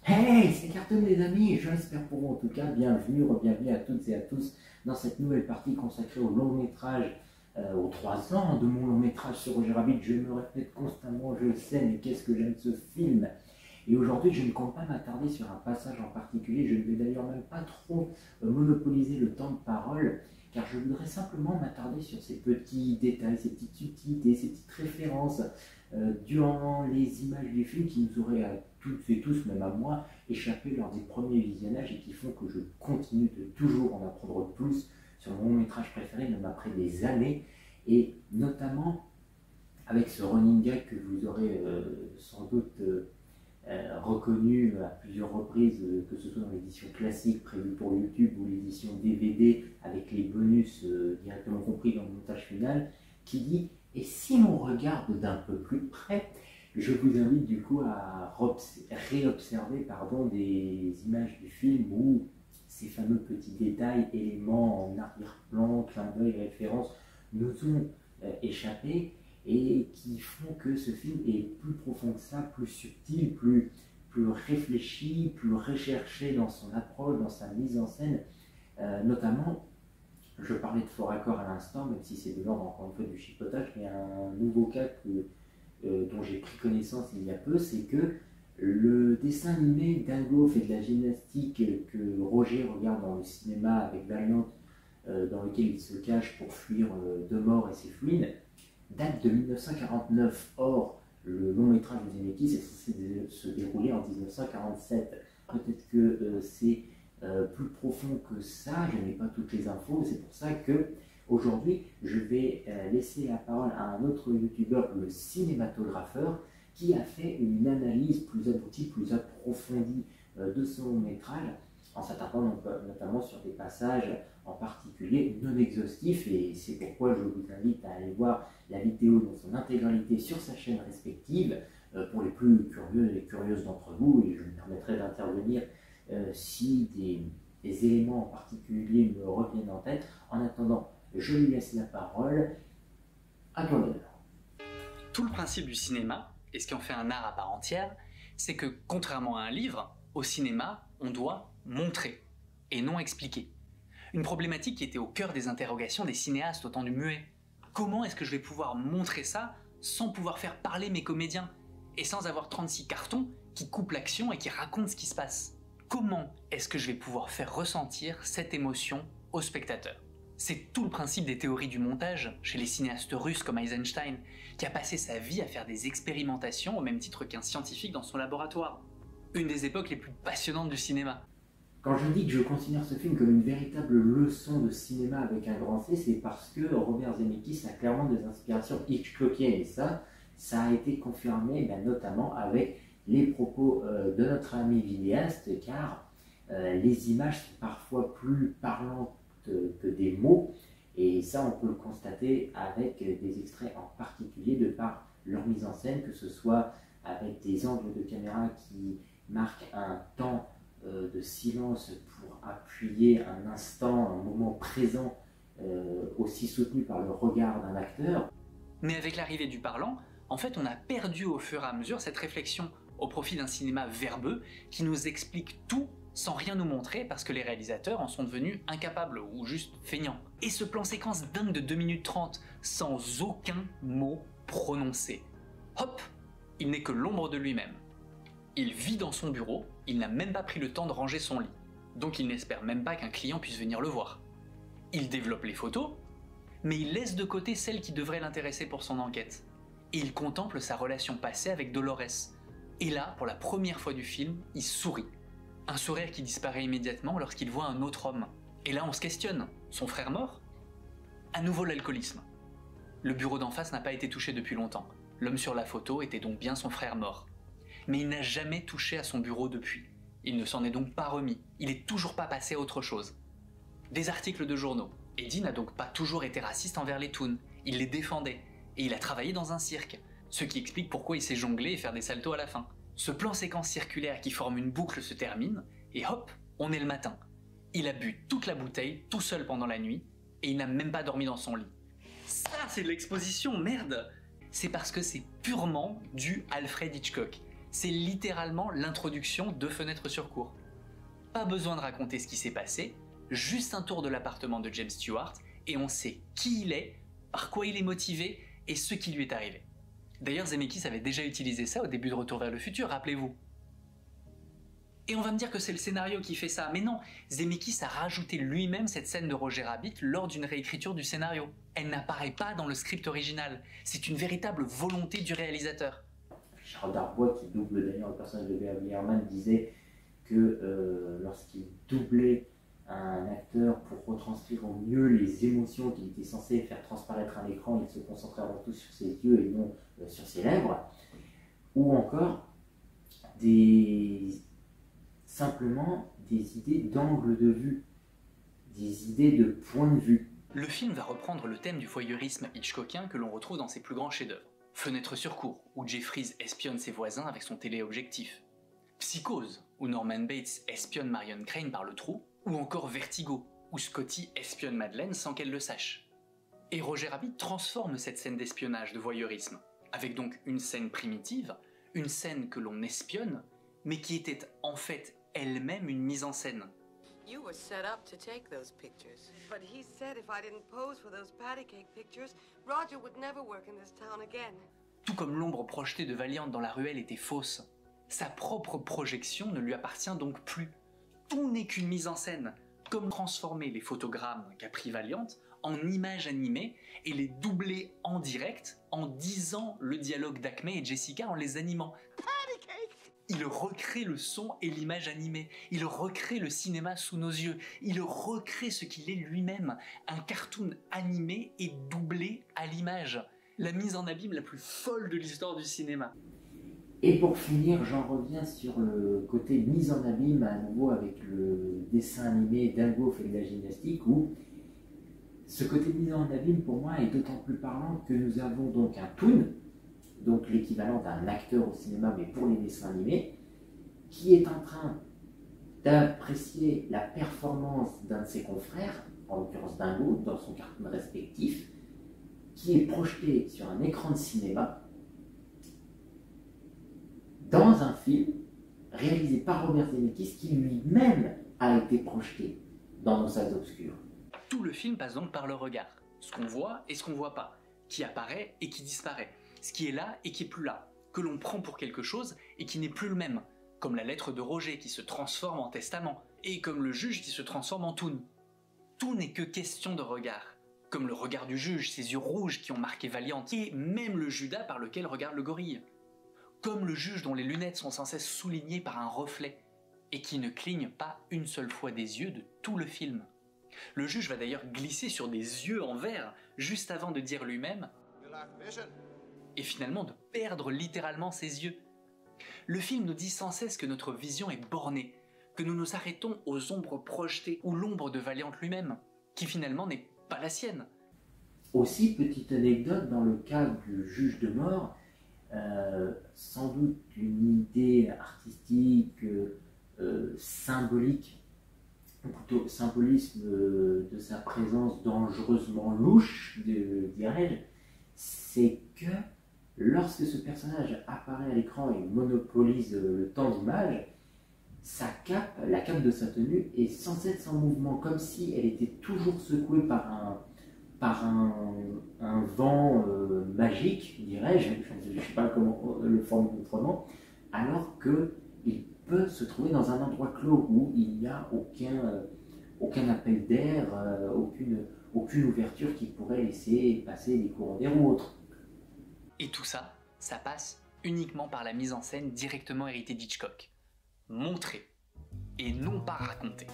Hey, c'est Cartoon les amis, j'espère pour vous en tout cas, bienvenue, bienvenue à toutes et à tous dans cette nouvelle partie consacrée au long métrage, aux 3 ans de mon long métrage sur Roger Rabbit. Je me répète constamment, je le sais, mais qu'est-ce que j'aime ce film. Et aujourd'hui, je ne compte pas m'attarder sur un passage en particulier, je ne vais d'ailleurs même pas trop monopoliser le temps de parole, car je voudrais simplement m'attarder sur ces petits détails, ces petites subtilités, ces petites références durant les images du film qui nous auraient à toutes et tous, même à moi, échappé lors des premiers visionnages et qui font que je continue de toujours en apprendre plus sur mon long métrage préféré, même après des années, et notamment avec ce running gag que vous aurez sans doute reconnu à plusieurs reprises, que ce soit dans l'édition classique prévue pour YouTube ou l'édition DVD avec les bonus directement compris dans le montage final, qui dit « Et si on regarde d'un peu plus près ?» Je vous invite du coup à réobserver des images du film où ces fameux petits détails, éléments en arrière-plan, clin d'œil, références nous ont échappé et qui font que ce film est plus profond que ça, plus subtil, plus réfléchi, plus recherché dans son approche, dans sa mise en scène. Notamment, je parlais de Fort Accord à l'instant, même si c'est de l'ordre encore une fois du chipotage, mais un nouveau cas dont j'ai pris connaissance il y a peu, c'est que le dessin animé Dingo fait de la gymnastique que Roger regarde dans le cinéma avec Valiant, dans lequel il se cache pour fuir de mort et ses fluides, date de 1949. Or, le long métrage de Zemeckis est censé se dérouler en 1947. Peut-être que c'est plus profond que ça, je n'ai pas toutes les infos, c'est pour ça que aujourd'hui je vais laisser la parole à un autre youtubeur, le cinématographeur, qui a fait une analyse plus aboutie, plus approfondie de son long métrage, en s'attardant notamment sur des passages en particulier non exhaustifs, et c'est pourquoi je vous invite à aller voir la vidéo dans son intégralité sur sa chaîne respective, pour les plus curieux et curieuses d'entre vous, et je me permettrai d'intervenir si des éléments en particulier me reviennent en tête. En attendant, je lui laisse la parole. À toi l'honneur. Tout le principe du cinéma, et ce qui en fait un art à part entière, c'est que contrairement à un livre, au cinéma, on doit montrer et non expliquer. Une problématique qui était au cœur des interrogations des cinéastes au temps du muet. Comment est-ce que je vais pouvoir montrer ça sans pouvoir faire parler mes comédiens et sans avoir 36 cartons qui coupent l'action et qui racontent ce qui se passe? Comment est-ce que je vais pouvoir faire ressentir cette émotion au spectateur? C'est tout le principe des théories du montage chez les cinéastes russes comme Eisenstein, qui a passé sa vie à faire des expérimentations au même titre qu'un scientifique dans son laboratoire. Une des époques les plus passionnantes du cinéma. Quand je dis que je considère ce film comme une véritable leçon de cinéma avec un grand C, c'est parce que Robert Zemeckis a clairement des inspirations Hitchcockiennes, et ça a été confirmé notamment avec les propos de notre ami vidéaste, car les images sont parfois plus parlantes que des mots, et ça on peut le constater avec des extraits en particulier de par leur mise en scène, que ce soit avec des angles de caméra qui marquent un temps de silence pour appuyer un instant, un moment présent aussi soutenu par le regard d'un acteur. Mais avec l'arrivée du parlant, en fait on a perdu au fur et à mesure cette réflexion au profit d'un cinéma verbeux qui nous explique tout sans rien nous montrer parce que les réalisateurs en sont devenus incapables ou juste feignants. Et ce plan séquence dingue de 2 minutes 30 sans aucun mot prononcé. Hop, il n'est que l'ombre de lui-même. Il vit dans son bureau, il n'a même pas pris le temps de ranger son lit, donc il n'espère même pas qu'un client puisse venir le voir. Il développe les photos, mais il laisse de côté celles qui devraient l'intéresser pour son enquête. Et il contemple sa relation passée avec Dolores. Et là, pour la première fois du film, il sourit. Un sourire qui disparaît immédiatement lorsqu'il voit un autre homme. Et là on se questionne, son frère mort? À nouveau l'alcoolisme. Le bureau d'en face n'a pas été touché depuis longtemps. L'homme sur la photo était donc bien son frère mort. Mais il n'a jamais touché à son bureau depuis. Il ne s'en est donc pas remis. Il n'est toujours pas passé à autre chose. Des articles de journaux. Eddie n'a donc pas toujours été raciste envers les toons. Il les défendait. Et il a travaillé dans un cirque. Ce qui explique pourquoi il sait jongler et faire des saltos à la fin. Ce plan séquence circulaire qui forme une boucle se termine, et hop, on est le matin. Il a bu toute la bouteille, tout seul pendant la nuit, et il n'a même pas dormi dans son lit. Ça, c'est de l'exposition, merde! C'est parce que c'est purement du Alfred Hitchcock. C'est littéralement l'introduction de Fenêtre sur cour. Pas besoin de raconter ce qui s'est passé, juste un tour de l'appartement de James Stewart et on sait qui il est, par quoi il est motivé et ce qui lui est arrivé. D'ailleurs, Zemeckis avait déjà utilisé ça au début de Retour vers le futur, rappelez-vous. Et on va me dire que c'est le scénario qui fait ça, mais non, Zemeckis a rajouté lui-même cette scène de Roger Rabbit lors d'une réécriture du scénario. Elle n'apparaît pas dans le script original, c'est une véritable volonté du réalisateur. Charles Darbois, qui double d'ailleurs le personnage de Beverly Herrmann, disait que lorsqu'il doublait un acteur pour retranscrire au mieux les émotions qu'il était censé faire transparaître à l'écran, il se concentrait avant tout sur ses yeux et non sur ses lèvres, ou encore simplement des idées d'angle de vue, des idées de point de vue. Le film va reprendre le thème du voyeurisme hitchcockien que l'on retrouve dans ses plus grands chefs-d'œuvre. Fenêtre sur cour, où Jeffries espionne ses voisins avec son téléobjectif. Psychose, où Norman Bates espionne Marion Crane par le trou. Ou encore Vertigo, où Scotty espionne Madeleine sans qu'elle le sache. Et Roger Rabbit transforme cette scène d'espionnage, de voyeurisme, avec donc une scène primitive, une scène que l'on espionne, mais qui était en fait elle-même une mise en scène. You were set up to take those pictures. But he said if I didn't pose for those patty cake pictures, Roger would never work in this town again. Tout comme l'ombre projetée de Valiant dans la ruelle était fausse, sa propre projection ne lui appartient donc plus. Tout n'est qu'une mise en scène, comme transformer les photogrammes qu'a pris Valiant en images animées et les doubler en direct en disant le dialogue d'Acme et Jessica en les animant. Il recrée le son et l'image animée, il recrée le cinéma sous nos yeux, il recrée ce qu'il est lui-même, un cartoon animé et doublé à l'image. La mise en abîme la plus folle de l'histoire du cinéma. Et pour finir, j'en reviens sur le côté mise en abîme, à nouveau avec le dessin animé Dingo fait de la gymnastique, où ce côté mise en abîme, pour moi, est d'autant plus parlant que nous avons donc un toon, donc l'équivalent d'un acteur au cinéma, mais pour les dessins animés, qui est en train d'apprécier la performance d'un de ses confrères, en l'occurrence Dingo, dans son cartoon respectif, qui est projeté sur un écran de cinéma, dans un film réalisé par Robert Zemeckis qui lui-même a été projeté dans Nos salles obscures. Tout le film passe donc par le regard, ce qu'on voit et ce qu'on voit pas, qui apparaît et qui disparaît, ce qui est là et qui est plus là, que l'on prend pour quelque chose et qui n'est plus le même, comme la lettre de Roger qui se transforme en testament, et comme le juge qui se transforme en toon. Tout n'est que question de regard, comme le regard du juge, ses yeux rouges qui ont marqué Valiant, et même le Judas par lequel regarde le gorille. Comme le juge dont les lunettes sont sans cesse soulignées par un reflet, et qui ne cligne pas une seule fois des yeux de tout le film. Le juge va d'ailleurs glisser sur des yeux en verre, juste avant de dire lui-même et finalement de perdre littéralement ses yeux. Le film nous dit sans cesse que notre vision est bornée, que nous nous arrêtons aux ombres projetées ou l'ombre de Valiant lui-même, qui finalement n'est pas la sienne. Aussi, petite anecdote, dans le cas du juge de mort, sans doute une idée artistique, symbolique, ou plutôt symbolisme de sa présence dangereusement louche, dirais-je, c'est que lorsque ce personnage apparaît à l'écran et monopolise le temps d'image, la cape de sa tenue est sans cesse en mouvement, comme si elle était toujours secouée par un vent magique, dirais-je, je ne sais pas comment le formuler autrement, alors qu'il peut se trouver dans un endroit clos où il n'y a aucun appel d'air, aucune ouverture qui pourrait laisser passer des courants d'air ou autre. Et tout ça, ça passe uniquement par la mise en scène directement héritée d'Hitchcock. Montrée, et non pas racontée.